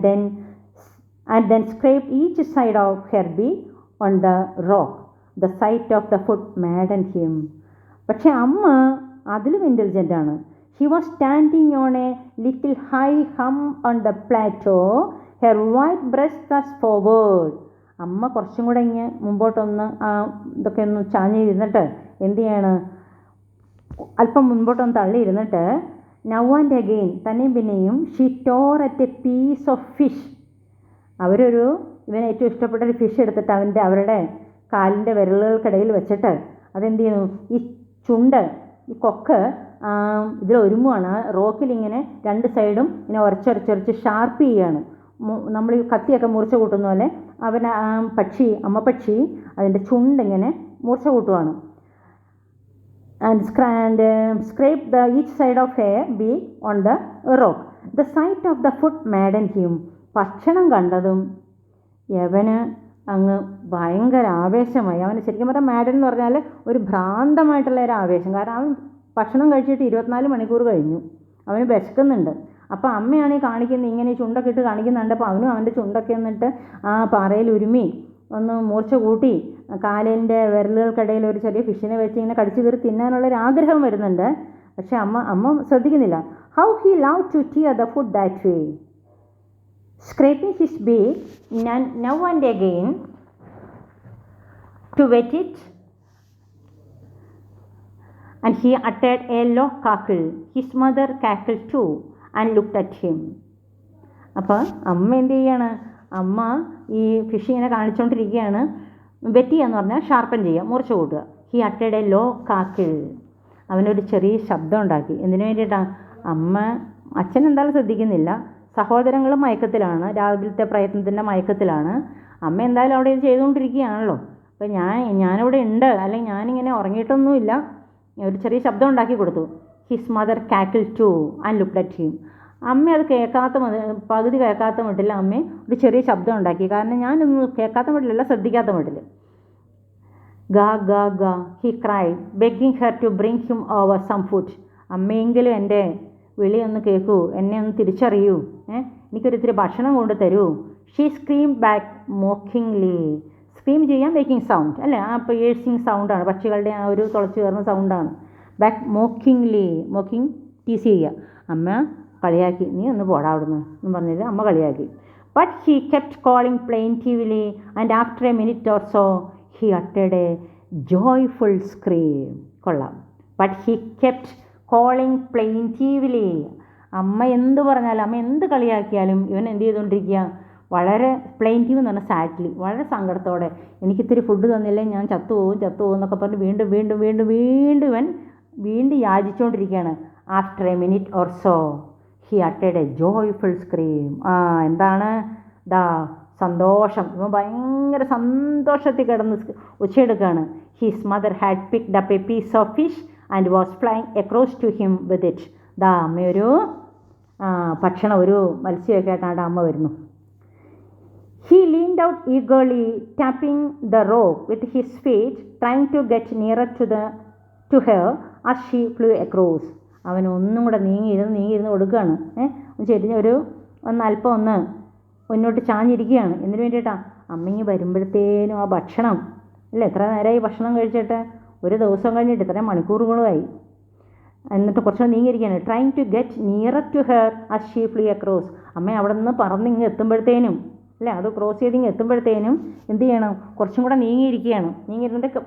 then scraped each side of her beak on the rock. The sight of the foot maddened him. പക്ഷെ അമ്മ അതിലും intelligent ആണ്. She was standing on a little high hummock on the plateau, her white breast was forward. അമ്മ കുറച്ചും കൂടെ മുമ്പോട്ടൊന്ന് ഇതൊക്കെ ഒന്ന് ചാഞ്ഞിരുന്നിട്ട് എന്ത് ചെയ്യാണ്? അല്പം മുൻപോട്ടൊന്ന് തള്ളിയിരുന്നിട്ട് നൗ ആൻഡ് അഗെയിൻ തന്നെയും പിന്നെയും she tore at a piece of fish. ഇവന് ഏറ്റവും ഇഷ്ടപ്പെട്ട ഒരു ഫിഷ് എടുത്തിട്ട് അവരുടെ കാലിൻ്റെ വിരലുകൾക്കിടയിൽ വെച്ചിട്ട് അതെന്ത് ചെയ്യുന്നു? ഈ ചുണ്ട്, ഈ കൊക്ക് ഇതിലൊരുമുവാണ്. റോക്കിലിങ്ങനെ രണ്ട് സൈഡും ഇങ്ങനെ ഉരച്ചൊരച്ചൊരച്ച് ഷാർപ്പ് ചെയ്യുകയാണ്. നമ്മൾ ഈ കത്തിയൊക്കെ മുറിച്ച് കൂട്ടുന്ന പോലെ അമ്മ പക്ഷി അതിൻ്റെ ചുണ്ടിങ്ങനെ മുറിച്ച് കൂട്ടുവാണ്. and scrape the each side of her beak on the rock. The sight of the foot maddened him. ഭക്ഷണം കണ്ടതും യവന് അങ്ങ് ഭയങ്കര ആവേശമായി. അവന് ശരിക്കും പറഞ്ഞാൽ മാഡൻ എന്ന് പറഞ്ഞാൽ ഒരു ഭ്രാന്തമായിട്ടുള്ള ഒരു ആവേശം. കാരണം അവൻ ഭക്ഷണം കഴിച്ചിട്ട് 24 മണിക്കൂർ കഴിഞ്ഞു, അവന് വിശക്കുന്നുണ്ട്. അപ്പോൾ അമ്മയാണ് ഈ കാണിക്കുന്നത്, ഇങ്ങനെ ചുണ്ടൊക്കെ ഇട്ട് കാണിക്കുന്നുണ്ട്. അപ്പോൾ അവനും അവൻ്റെ ചുണ്ടൊക്കെ എന്നിട്ട് ആ പാറയിൽ ഉരുമി ഒന്ന് മൂർച്ച കൂട്ടി കാലിൻ്റെ വിരലുകൾക്കിടയിൽ ഒരു ചെറിയ ഫിഷിനെ വെച്ച് ഇങ്ങനെ കടിച്ചു കയറി തിന്നാനുള്ളൊരു ആഗ്രഹം വരുന്നുണ്ട്. പക്ഷെ അമ്മ ശ്രദ്ധിക്കുന്നില്ല. How he love to tear the food that way, scraping his beak now and again to wet it, and he uttered a low cackle. His mother cackled too and looked at him. അപ്പോൾ അമ്മ എന്ത് ചെയ്യാണ്? അമ്മ ഈ fish ഇങ്ങനെ കാണിച്ചുകൊണ്ടിരിക്കുകയാണ്. Wet ചെയ്യുക എന്ന് പറഞ്ഞാൽ ഷാർപ്പൻ ചെയ്യുക, മുറിച്ച് കൂട്ടുക. ഹി അറ്റഡ് എ ലോ കാക്കിൾ. അവനൊരു ചെറിയ ശബ്ദം ഉണ്ടാക്കി. എന്തിനു വേണ്ടിയിട്ടാണ്? അച്ഛൻ എന്തായാലും ശ്രദ്ധിക്കുന്നില്ല, സഹോദരങ്ങളും മയക്കത്തിലാണ്, രാവിലത്തെ പ്രയത്നത്തിൻ്റെ മയക്കത്തിലാണ്. അമ്മ എന്തായാലും അവിടെ ഇത് ചെയ്തുകൊണ്ടിരിക്കുകയാണല്ലോ. അപ്പോൾ ഞാനിവിടെ ഉണ്ട്, അല്ലെങ്കിൽ ഞാനിങ്ങനെ ഉറങ്ങിയിട്ടൊന്നുമില്ല. ഒരു ചെറിയ ശബ്ദം ഉണ്ടാക്കി കൊടുത്തു. His mother cackle too and looked at him. അമ്മ അത് പകുതി കേൾക്കാത്ത മട്ടില്ല അമ്മ ഒരു ചെറിയ ശബ്ദം ഉണ്ടാക്കി. കാരണം ഞാനൊന്നും കേൾക്കാത്ത മട്ടിലല്ല, ശ്രദ്ധിക്കാത്ത മട്ടിൽ. Ga ga ga he cried, begging her to bring him over some food. അമ്മയെങ്കിലും എൻ്റെ വിളി ഒന്ന് കേൾക്കൂ, എന്നെ ഒന്ന് തിരിച്ചറിയൂ, എനിക്കൊരിത്തിരി ഭക്ഷണം കൊണ്ട് തരൂ. She scream back mockingly. Scream ചെയ്യാൻ മേക്കിംഗ് സൗണ്ട് അല്ലേ, ആ പേഴ്സിങ് സൗണ്ടാണ്, പക്ഷികളുടെ ആ ഒരു തുളച്ച് കയറുന്ന സൗണ്ടാണ്. ബാക്ക് മോക്കിംഗ്ലി, മോക്കിംഗ് ടീസ് ചെയ്യുക. അമ്മ കളിയാക്കി, നീ ഒന്ന് പോടാ അവിടുന്ന് എന്ന് പറഞ്ഞിട്ട് അമ്മ കളിയാക്കി. But he kept calling plaintively and after a minute or so he അട്ടഡ് എ ജോയ്ഫുൾ സ്ക്രീം. കൊള്ളാം. But he kept calling plaintively. അമ്മ എന്ത് പറഞ്ഞാലും, അമ്മ എന്ത് കളിയാക്കിയാലും ഇവൻ എന്ത് ചെയ്തുകൊണ്ടിരിക്കുക? വളരെ പ്ലെയിൻറ്റീവ് എന്ന് പറഞ്ഞാൽ സാഡ്ലി, വളരെ സങ്കടത്തോടെ, എനിക്കിത്തിരി ഫുഡ് തന്നില്ലേ ഞാൻ ചത്തുപോകും എന്നൊക്കെ പറഞ്ഞ് വീണ്ടും യാചിച്ചുകൊണ്ടിരിക്കുകയാണ്. After a minute or so he അട്ടഡ് എ ജോയ്ഫുൾ സ്ക്രീം. എന്താണ്? സന്തോഷം. ഇവൻ ഭയങ്കര സന്തോഷത്തിൽ കിടന്ന് ഉച്ചയെടുക്കുകയാണ്. His mother had picked up a piece of fish and was flying across to him with it. അമ്മയൊരു ഭക്ഷണം, ഒരു മത്സ്യമൊക്കെ ആയിട്ടാണ് അമ്മ വരുന്നു. He leaned out eagerly, tapping the rope with his feet, trying to get nearer to her as she flew across. അവൻ ഒന്നും കൂടെ നീങ്ങിയിരുന്ന് കൊടുക്കുകയാണ്. അല്പം ഒന്ന് മുന്നോട്ട് ചാഞ്ഞിരിക്കുകയാണ്. എന്തിനു വേണ്ടിയിട്ടാണ്? അമ്മങ്ങി വരുമ്പോഴത്തേനും ആ ഭക്ഷണം അല്ലേ, എത്ര നേരമായി ഭക്ഷണം കഴിച്ചിട്ട്? ഒരു ദിവസം കഴിഞ്ഞിട്ട് ഇത്രയും മണിക്കൂറുകളുമായി. എന്നിട്ട് കുറച്ചുകൂടെ നീങ്ങിയിരിക്കുകയാണ്. Trying to get nearer to her as she flew across. അമ്മ അവിടെ നിന്ന് പറന്നിങ്ങ് എത്തുമ്പോഴത്തേനും അല്ലേ? അത് ക്രോസ് ചെയ്തിങ്ങ് എത്തുമ്പോഴത്തേനും എന്ത് ചെയ്യണം? കുറച്ചും കൂടെ നീങ്ങിയിരുന്നിട്ട്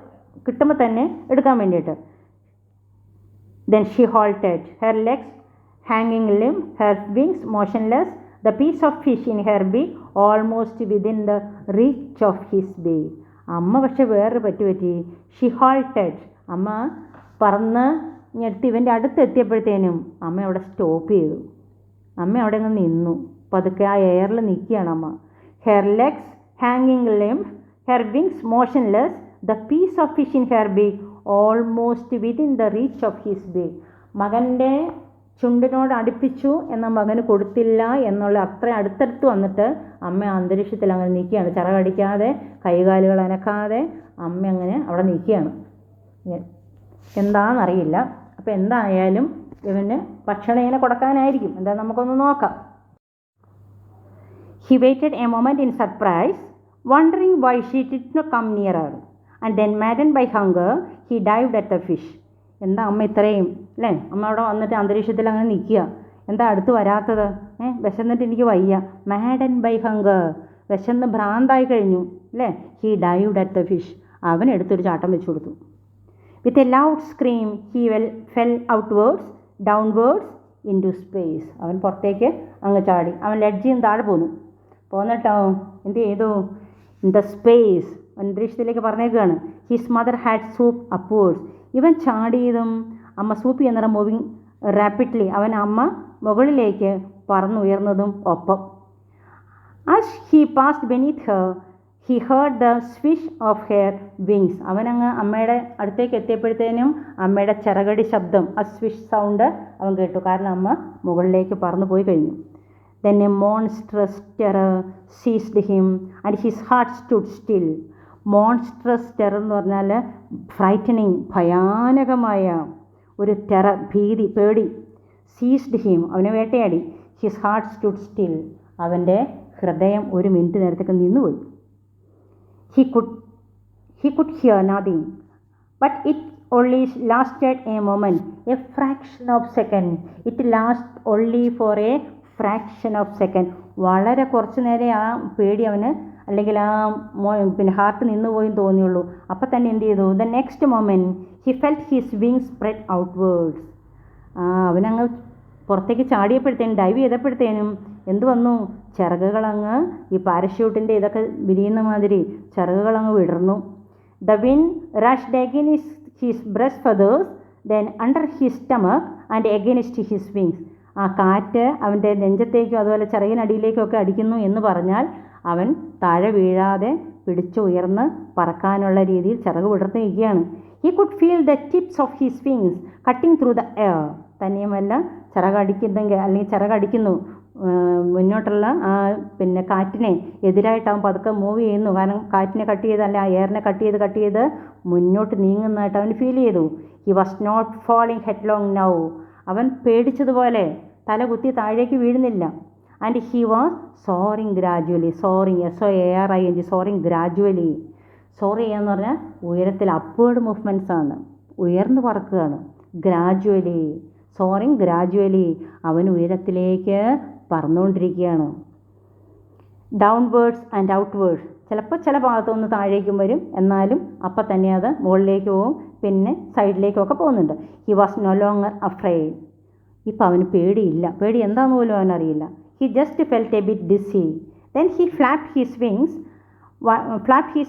കിട്ടുമ്പോൾ തന്നെ എടുക്കാൻ വേണ്ടിയിട്ട്. Then she halted, her legs hanging limp, her wings motionless, the piece of fish in her beak almost within the reach of his beak. അമ്മ പക്ഷെ വേറൊരു പറ്റി. ഷി ഹാൾട്ടഡ്, അമ്മ പറന്ന് ഞെട്ടി ഇവൻ്റെ അടുത്തെത്തിയപ്പോഴത്തേനും അമ്മ അവിടെ സ്റ്റോപ്പ് ചെയ്തു. അമ്മ അവിടെ അങ്ങ് നിന്നു. പതുക്കെ ആ എയറിൽ നിൽക്കുകയാണ് അമ്മ. ഹെർ ലെഗ്സ് ഹാങ്ങിങ് limp, her wings motionless, the piece of fish in her beak almost within the reach of his beak. മകൻ്റെ ചുണ്ടിനോട് അടുപ്പിച്ചു എന്ന മകന് കൊടുത്തില്ല എന്നുള്ള അത്ര അടുത്തടുത്ത് വന്നിട്ട് അമ്മ അന്തരീക്ഷത്തിൽ അങ്ങനെ നിൽക്കുകയാണ്. ചിറകടിക്കാതെ, കൈകാലുകൾ അനക്കാതെ അമ്മ അങ്ങനെ അവിടെ നിൽക്കുകയാണ്. എന്താണെന്നറിയില്ല. അപ്പോൾ എന്തായാലും ഇവന് ഭക്ഷണം ഇങ്ങനെ കൊടുക്കാനായിരിക്കും. എന്താ നമുക്കൊന്ന് നോക്കാം. He waited a moment in surprise, wondering why she did not come nearer, and then maddened by hunger, he dived at the fish. എന്താ അമ്മ ഇത്രയും, അല്ലേ? അമ്മ അവിടെ വന്നിട്ട് അന്തരീക്ഷത്തിൽ അങ്ങനെ നിൽക്കുക. എന്താ അടുത്ത് വരാത്തത്? വിശന്നിട്ട് എനിക്ക് വയ്യ. maddened by hunger, വിശന്ന് ഭ്രാന്തായി കഴിഞ്ഞു, അല്ലേ? he dived at the fish, അവൻ എടുത്തൊരു ചാട്ടം വെച്ചു കൊടുത്തു. with a loud scream he fell outwards, downwards into space. അവൻ പുറത്തേക്ക് അങ്ങ് ചാടി. അവൻ ലെഡ്ജിൽ നിന്ന് താഴെ പോന്നിട്ടോ എന്ത് ചെയ്തു? ഇൻ ദ സ്പേസ്, അന്തരീക്ഷത്തിലേക്ക് പറഞ്ഞേക്കുകയാണ്. His mother had swooped upwards. ഇവൻ ചാടിയതും അമ്മ സൂപ്പ് ചെയ്യുന്ന മൂവിങ് റാപ്പിഡ്ലി, അവൻ അമ്മ മുകളിലേക്ക് പറന്നുയർന്നതും ഒപ്പം. As he passed beneath her he heard the swish of her wings. അവനങ്ങ് അമ്മയുടെ അടുത്തേക്ക് എത്തിയപ്പോഴത്തേനും അമ്മയുടെ ചിറകടി ശബ്ദം, ആ സ്വിഷ് സൗണ്ട് അവൻ കേട്ടു. കാരണം അമ്മ മുകളിലേക്ക് പറന്നു പോയി കഴിഞ്ഞു. Then a monstrous terror seized him and his heart stood still. Monstrous terror എന്ന് പറഞ്ഞാൽ ഫ്രൈറ്റനിങ്, ഭയാനകമായ ഒരു ടെറർ, ഭീതി, പേടി. സീസ്ഡ് ഹിം, അവനെ വേട്ടയാടി. ഹിസ് ഹാർട്ട് സ്റ്റുഡ് സ്റ്റിൽ, അവൻ്റെ ഹൃദയം ഒരു മിനിറ്റ് നേരത്തേക്ക് നിന്നുപോയി. He could hear nothing, but it only lasted a moment, a fraction of second. It lasted only for a fraction of second. വളരെ കുറച്ച് നേരം ആ പേടി അവന്, അല്ലെങ്കിൽ ആ ഹാർട്ട് നിന്നുപോയെന്ന് തോന്നിയുള്ളൂ. അപ്പം തന്നെ എന്ത് ചെയ്തു? The next moment he felt his wings spread outwards. അവനങ്ങ് പുറത്തേക്ക് ചാടിയപ്പോഴത്തേനും, ഡൈവ് ചെയ്തപ്പോഴത്തേനും എന്ത് വന്നു? ചിറകുകളങ്ങ് ഈ പാരഷ്യൂട്ടിൻ്റെ ഇതൊക്കെ വിരിയുന്ന മാതിരി ചിറകുകളങ്ങ് വിടർന്നു. The win rushed against his breast feathers, then under his stomach and against his wings. ആ കാറ്റ് അവൻ്റെ നെഞ്ചത്തേക്കും അതുപോലെ ചിറകിനടിയിലേക്കും ഒക്കെ അടിക്കുന്നു എന്ന് പറഞ്ഞാൽ അവൻ താഴെ വീഴാതെ പിടിച്ചു ഉയർന്ന് പറക്കാനുള്ള രീതിയിൽ ചിറക് വിടർത്തി നിൽക്കുകയാണ്. He could feel the tips of his wings cutting through the air. തന്നെയുമല്ല ചിറകടിക്കുന്നെങ്കിൽ, അല്ലെങ്കിൽ ചിറകടിക്കുന്നു മുന്നോട്ടുള്ള ആ കാറ്റിനെ എതിരായിട്ട് അവൻ പതുക്കെ മൂവ് ചെയ്യുന്നു. കാരണം കാറ്റിനെ കട്ട് ചെയ്ത്, അല്ല ആ എയറിനെ കട്ട് ചെയ്ത് മുന്നോട്ട് നീങ്ങുന്നതായിട്ട് അവന് ഫീൽ ചെയ്തു. He was not falling headlong now. അവൻ പേടിച്ചതുപോലെ തല കുത്തി താഴേക്ക് വീഴുന്നില്ല. And he was soaring gradually. Soaring, SOARING, soaring gradually. Soar ചെയ്യാന്ന് പറഞ്ഞാൽ ഉയരത്തിൽ അപ്വേർഡ് മൂവ്മെൻറ്റ്സ് ആണ്, ഉയർന്നു പറക്കുകയാണ്. ഗ്രാജുവലി, സോറിങ് ഗ്രാജുവലി, അവൻ ഉയരത്തിലേക്ക് പറന്നുകൊണ്ടിരിക്കുകയാണ്. ഡൗൺവേർഡ്സ് ആൻഡ് ഔട്ട്വേർഡ്സ്, ചിലപ്പോൾ ചില ഭാഗത്തൊന്ന് താഴേക്കും വരും, എന്നാലും അപ്പം തന്നെ അത് മുകളിലേക്ക് പോവും, പിന്നെ സൈഡിലേക്കൊക്കെ പോകുന്നുണ്ട്. He was no longer afraid. ഇപ്പം അവന് പേടിയില്ല. പേടി എന്താണെന്ന് പോലും അവനറിയില്ല. He just felt a bit dizzy. Then he flapped his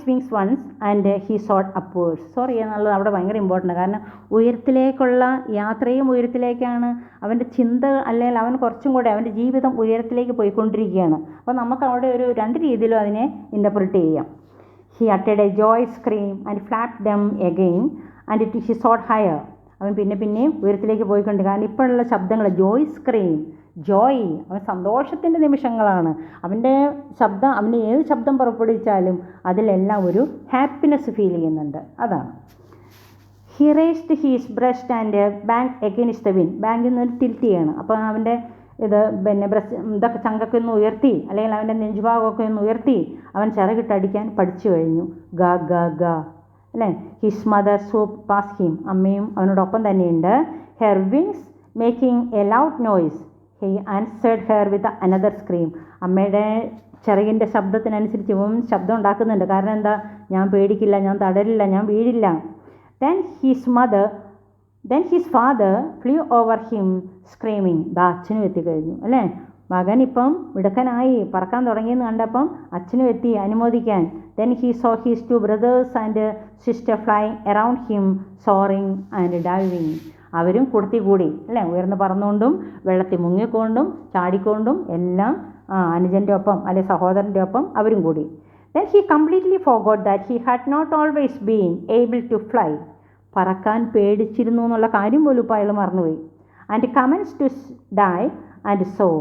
wings once and he soared upwards. Soar എന്നുള്ളത് അവിടെ ഭയങ്കര ഇമ്പോർട്ടൻ്റ്. കാരണം ഉയരത്തിലേക്കുള്ള യാത്രയും ഉയരത്തിലേക്കാണ് അവൻ്റെ ചിന്ത, അല്ലെങ്കിൽ അവൻ കുറച്ചും കൂടെ അവൻ്റെ ജീവിതം ഉയരത്തിലേക്ക് പോയിക്കൊണ്ടിരിക്കുകയാണ്. അപ്പോൾ നമുക്ക് അവിടെ ഒരു രണ്ട് രീതിയിലും അതിനെ ഇൻ്റർപ്രിറ്റ് ചെയ്യാം. ഹി അട്ടഡ് a joy scream and flapped them again and he soared higher. അവൻ പിന്നെയും ഉയരത്തിലേക്ക് പോയിക്കൊണ്ട്, കാരണം ഇപ്പോഴുള്ള ശബ്ദങ്ങൾ ജോയ് സ്ക്രീം, ജോയ്, അവൻ സന്തോഷത്തിൻ്റെ നിമിഷങ്ങളാണ്. അവൻ്റെ ശബ്ദം, അവൻ്റെ ഏത് ശബ്ദം പുറപ്പെടുവിച്ചാലും അതിലെല്ലാം ഒരു ഹാപ്പിനെസ് ഫീൽ ചെയ്യുന്നുണ്ട്. അതാണ്. He raised he's breast and bank against the win. ബാങ്കിൽ നിന്ന് ടിൽറ്റ് ചെയ്യാണ്. അപ്പോൾ അവൻ്റെ ബ്രസ്റ്റ് ഇതൊക്കെ ചങ്കൊക്കെ ഒന്ന് ഉയർത്തി, അല്ലെങ്കിൽ അവൻ്റെ നെഞ്ചുഭാഗമൊക്കെ ഒന്ന് ഉയർത്തി അവൻ ചിറകിട്ടടിക്കാൻ പഠിച്ചു കഴിഞ്ഞു. ഗ ഗ ഗ, അല്ലേ? His mother soup pass him. അമ്മയും അവനോടൊപ്പം തന്നെയുണ്ട്. Her wings making A loud noise. He answered her with another scream. അമ്മയുടെ ചിറകിൻ്റെ ശബ്ദത്തിനനുസരിച്ച് ഇവൻ ശബ്ദം ഉണ്ടാക്കുന്നുണ്ട്. കാരണം എന്താ? ഞാൻ പേടിക്കില്ല, ഞാൻ തടരില്ല, ഞാൻ വീഴില്ല. Then his father flew over him screaming. അച്ഛനും എത്തിക്കഴിഞ്ഞു അല്ലേ? മകൻ ഇപ്പം മിടുക്കനായി പറക്കാൻ തുടങ്ങിയെന്ന് കണ്ടപ്പം അച്ഛനും എത്തി അനുമോദിക്കാൻ. Then he saw his 2 brothers and sister flying around him, soaring and diving. അവരും കൂടി അല്ലേ? ഉയർന്ന് പറന്നുകൊണ്ടും വെള്ളത്തിൽ മുങ്ങിക്കൊണ്ടും ചാടിക്കൊണ്ടും എല്ലാം അനുജൻ്റെ ഒപ്പം അല്ലെ സഹോദരൻ്റെ ഒപ്പം അവരും കൂടി. Then he completely forgot that he had not always been able to fly. പറക്കാൻ പേടിച്ചിരുന്നു എന്നുള്ള കാര്യം പോലും ഇപ്പോൾ അയാൾ മറന്നുപോയി. And commenced to dive and soar.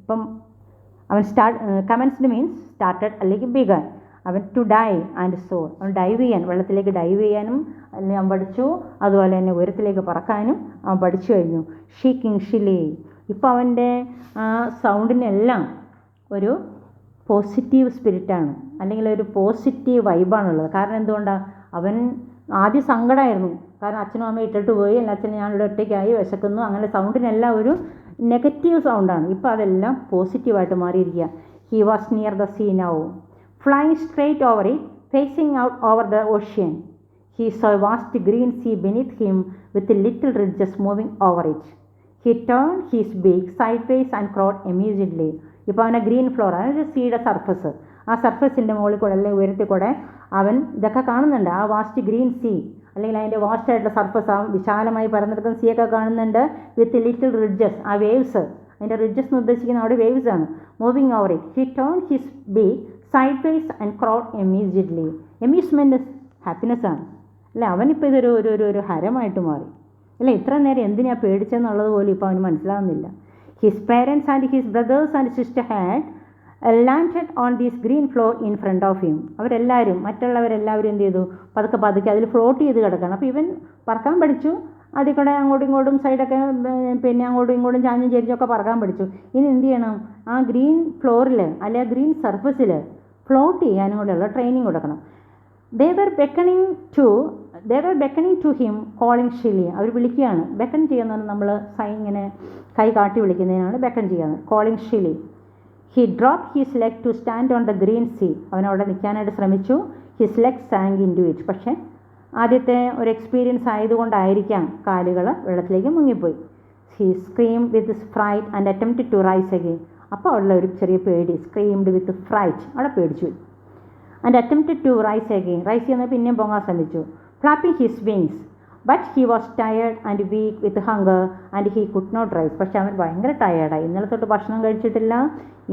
ഇപ്പം അവൻ commenced മീൻസ് സ്റ്റാർട്ടഡ് അല്ലെങ്കിൽ ബിഗൻ. അവൻ ടു ഡൈവ് ആൻഡ് സോർ, അവൻ ഡൈവ് ചെയ്യാൻ, വെള്ളത്തിലേക്ക് ഡൈവ് ചെയ്യാനും അവൻ പഠിച്ചു. അതുപോലെ തന്നെ ഉയരത്തിലേക്ക് പറക്കാനും അവൻ പഠിച്ചു കഴിഞ്ഞു. ഷീക്കിങ് ഷിലി. ഇപ്പോൾ അവൻ്റെ സൗണ്ടിനെല്ലാം ഒരു പോസിറ്റീവ് സ്പിരിറ്റാണ്, അല്ലെങ്കിൽ ഒരു പോസിറ്റീവ് വൈബാണുള്ളത്. കാരണം എന്തുകൊണ്ടാണ്? അവൻ ആദ്യം സങ്കടമായിരുന്നു, കാരണം അച്ഛനും അമ്മയും ഇട്ടിട്ട് പോയി, അല്ല അച്ഛനും ഞാനിവിടെ ഒറ്റയ്ക്കായി വിശക്കുന്നു, അങ്ങനെ സൗണ്ടിനെല്ലാം ഒരു നെഗറ്റീവ് സൗണ്ടാണ്. ഇപ്പോൾ അതെല്ലാം പോസിറ്റീവായിട്ട് മാറിയിരിക്കുക. He was near the sea now, flying straight over it, facing out over the ocean. He saw a vast green sea beneath him with little ridges moving over it. He turned his beak sideways and crowed amusedly. ഇപ്പോൾ അവനെ green floor, അതായത് സീയുടെ surface, ആ സർഫസിൻ്റെ മുകളിൽ കൂടെ അല്ലെങ്കിൽ ഉയരത്തിൽ കൂടെ അവൻ ഇതൊക്കെ കാണുന്നുണ്ട്. ആ വാസ്റ്റ് ഗ്രീൻ സീ അല്ലെങ്കിൽ അതിൻ്റെ വാസ്റ്റ് ആയിട്ടുള്ള സർഫസ്, ആ വിശാലമായി പരന്നെടുക്കുന്ന സീ ഒക്കെ കാണുന്നുണ്ട്. വിത്ത് ലിറ്റിൽ റിഡ്ജസ്, ആ വേവ്സ്, അതിൻ്റെ റിഡ്ജസ് എന്ന് ഉദ്ദേശിക്കുന്ന അവിടെ വേവ്സ് ആണ്. Moving over it. He turn his beak sideways and crowd amusedly. Amusement happiness ആണ് അല്ലേ? അവനിപ്പോൾ ഇതൊരു ഒരു ഒരു ഹരമായിട്ട് മാറി അല്ലേ? ഇത്ര നേരം എന്തിനാണ് പേടിച്ചെന്നുള്ളത് പോലും ഇപ്പോൾ അവന് മനസ്സിലാവുന്നില്ല. His parents and his brothers and sister had landed on these green floor in front of him. അവരെല്ലാവരും, മറ്റുള്ളവരെല്ലാവരും എന്ത് ചെയ്തു? പതുക്കെ അതിൽ ഫ്ലോട്ട് ചെയ്ത് കിടക്കണം. അപ്പോൾ ഇവൻ പറക്കാൻ പഠിച്ചു, അതിൽ കൂടെ അങ്ങോട്ടും ഇങ്ങോട്ടും സൈഡൊക്കെ പിന്നെ അങ്ങോട്ടും ഇങ്ങോട്ടും ചാഞ്ഞും ചെരിഞ്ഞൊക്കെ പറക്കാൻ പഠിച്ചു. ഇനി എന്ത് ചെയ്യണം? ആ ഗ്രീൻ ഫ്ലോറിൽ അല്ലെ ആ ഗ്രീൻ സർഫസിൽ ഫ്ലോട്ട് ചെയ്യാനും കൂടെയുള്ള ട്രെയിനിങ് കൊടുക്കണം. They were beckoning to him calling shrilly. അവർ വിളിക്കുകയാണ്. ബെക്കൺ ചെയ്യുന്നത് നമ്മൾ ഇങ്ങനെ കൈ കാട്ടി വിളിക്കുന്നതിനാണ് ബെക്കൺ ചെയ്യുന്നത്. Calling shrilly. He drop his leg to stand on the green sea. അവനവിടെ നിൽക്കാനായിട്ട് ശ്രമിച്ചു. His leg sank into it. പക്ഷേ ആദ്യത്തെ ഒരു എക്സ്പീരിയൻസ് ആയതുകൊണ്ടായിരിക്കാം കാലുകൾ വെള്ളത്തിലേക്ക് മുങ്ങിപ്പോയി. He screamed with fright and attempted to rise again. അപ്പോൾ ഉള്ള ഒരു ചെറിയ പേടി, സ്ക്രീംഡ് വിത്ത് ഫ്രൈറ്റ്, അവിടെ പേടിച്ചു. And attempted to rise again, rise ചെയ്യുന്നത് പിന്നെയും പൊങ്ങാൻ ശ്രമിച്ചു. Flapping his wings, but he was tired and weak with hunger and he could not rise. പക്ഷേ അവൻ ഭയങ്കര ടയേർഡായി. ഇന്നലെ തൊട്ട് ഭക്ഷണം കഴിച്ചിട്ടില്ല,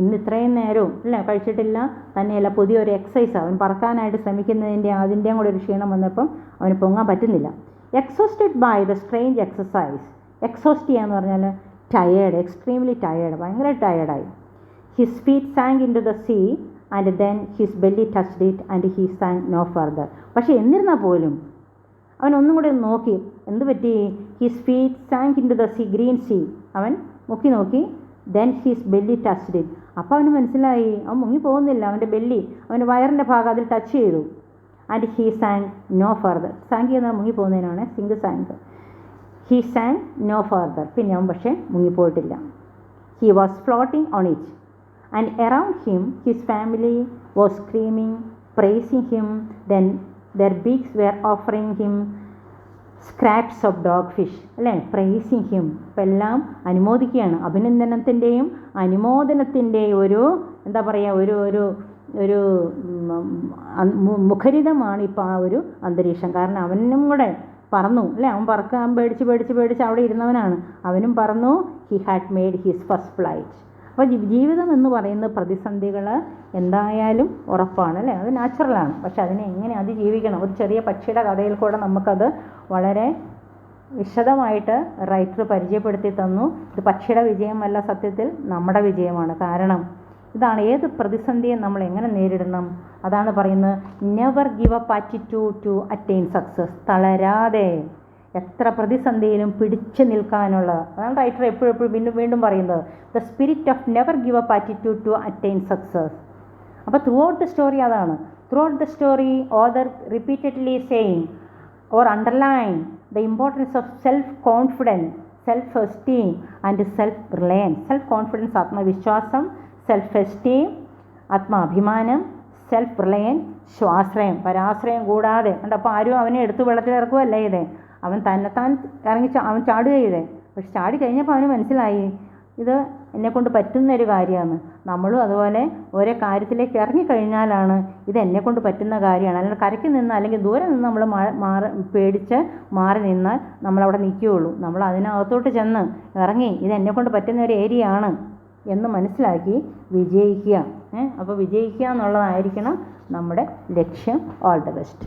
ഇന്ന് ഇത്രയും നേരവും ഇല്ല കഴിച്ചിട്ടില്ല. തന്നെയല്ല പുതിയൊരു എക്സസൈസ് അവൻ പറക്കാനായിട്ട് അതിൻ്റെയും കൂടെ ഒരു ക്ഷീണം വന്നപ്പം അവന് പൊങ്ങാൻ പറ്റുന്നില്ല. Exhausted by the strange exercise. Exhaust ചെയ്യാന്ന് പറഞ്ഞാൽ ടയേർഡ്, എക്സ്ട്രീംലി ടയേർഡ്, ഭയങ്കര ടയേർഡായി. His feet sank into the sea and then his belly touched it and he sank no further. പക്ഷേ എന്നിരുന്നാൽ പോലും അവൻ ഒന്നും കൂടെ നോക്കി. എന്ത് പറ്റി? His feet sank into the sea, green sea. അവൻ മുക്കി നോക്കി. Then his belly touched it. അപ്പോൾ അവന് മനസ്സിലായി അവൻ മുങ്ങി പോകുന്നില്ല. അവൻ്റെ ബെല്ലി, അവൻ്റെ വയറിൻ്റെ ഭാഗം അതിൽ ടച്ച് ചെയ്തു. And he sank no further. Sank ചെയ്യുന്നത് മുങ്ങി പോകുന്നതിനാണ് sink sank. He sank no further. പിന്നെ അവൻ പക്ഷേ മുങ്ങിപ്പോയിട്ടില്ല. He was floating on it and around him his family was screaming, praising him. Then their beaks were offering him scraps of dogfish അല്ലേ? Praising him. ഇപ്പം എല്ലാം അനുമോദിക്കുകയാണ്. അഭിനന്ദനത്തിൻ്റെയും അനുമോദനത്തിൻ്റെയും ഒരു എന്താ പറയുക, ഒരു ഒരു ഒരു മുഖരിതമാണ് ഇപ്പോൾ ആ ഒരു അന്തരീക്ഷം. കാരണം അവനും കൂടെ പറന്നു അല്ലേ? അവൻ പറക്കാൻ പേടിച്ച് അവിടെ ഇരുന്നവനാണ്. അവനും പറന്നു. He had made his first flight. അപ്പോൾ ജീവിതം എന്ന് പറയുന്ന പ്രതിസന്ധികൾ എന്തായാലും ഉറപ്പാണ് അല്ലേ? അത് നാച്ചുറലാണ്. പക്ഷെ അതിനെ എങ്ങനെ അതിജീവിക്കണം? ഒരു ചെറിയ പക്ഷിയുടെ കഥയിൽ കൂടെ നമുക്കത് വളരെ വിശദമായിട്ട് റൈറ്റർ പരിചയപ്പെടുത്തി തന്നു. ഇത് പക്ഷിയുടെ വിജയമല്ല, സത്യത്തിൽ നമ്മുടെ വിജയമാണ്. കാരണം ഇതാണ്, ഏത് പ്രതിസന്ധിയെ നമ്മൾ എങ്ങനെ നേരിടണം അതാണ് പറയുന്നത്. Never give up attitude to attain success. തളരാതെ എത്ര പ്രതിസന്ധിയിലും പിടിച്ചു നിൽക്കാനുള്ള, അതാണ് റൈറ്റർ എപ്പോഴും വീണ്ടും പറയുന്നത്. The spirit of never give up attitude to attain success. അപ്പോൾ ത്രൂ ഔട്ട് ദ സ്റ്റോറി അതാണ്. Throughout the story author repeatedly saying or underline the importance of self confidence, self esteem and self reliance. Self confidence ആത്മവിശ്വാസം, self esteem ആത്മാഭിമാനം, self reliance, സ്വാശ്രയം, പരാശ്രയം കൂടാതെ ഉണ്ട്. അപ്പോൾ ആരും അവനെ എടുത്ത് വെള്ളത്തിൽ ഇറക്കുമല്ലേ ചെയ്തേ, അവൻ തന്നെത്താൻ അവൻ ചാടുക ചെയ്തേ. പക്ഷെ ചാടി കഴിഞ്ഞപ്പോൾ അവന് മനസ്സിലായി ഇത് എന്നെക്കൊണ്ട് പറ്റുന്നൊരു കാര്യമാണ്. നമ്മളും അതുപോലെ ഓരോ കാര്യത്തിലേക്ക് ഇറങ്ങിക്കഴിഞ്ഞാലാണ് ഇത് എന്നെക്കൊണ്ട് പറ്റുന്ന കാര്യമാണ്. അല്ലെങ്കിൽ കരയ്ക്ക് നിന്ന് അല്ലെങ്കിൽ ദൂരെ നിന്ന് നമ്മൾ പേടിച്ച് മാറി നിന്നാൽ നമ്മളവിടെ നിൽക്കുകയുള്ളൂ. നമ്മൾ അതിനകത്തോട്ട് ചെന്ന് ഇറങ്ങി ഇത് എന്നെക്കൊണ്ട് പറ്റുന്ന ഒരു ഏരിയ ആണ് എന്ന് മനസ്സിലാക്കി വിജയിക്കുക. അപ്പോൾ വിജയിക്കുക എന്നുള്ളതായിരിക്കണം നമ്മുടെ ലക്ഷ്യം. All the best.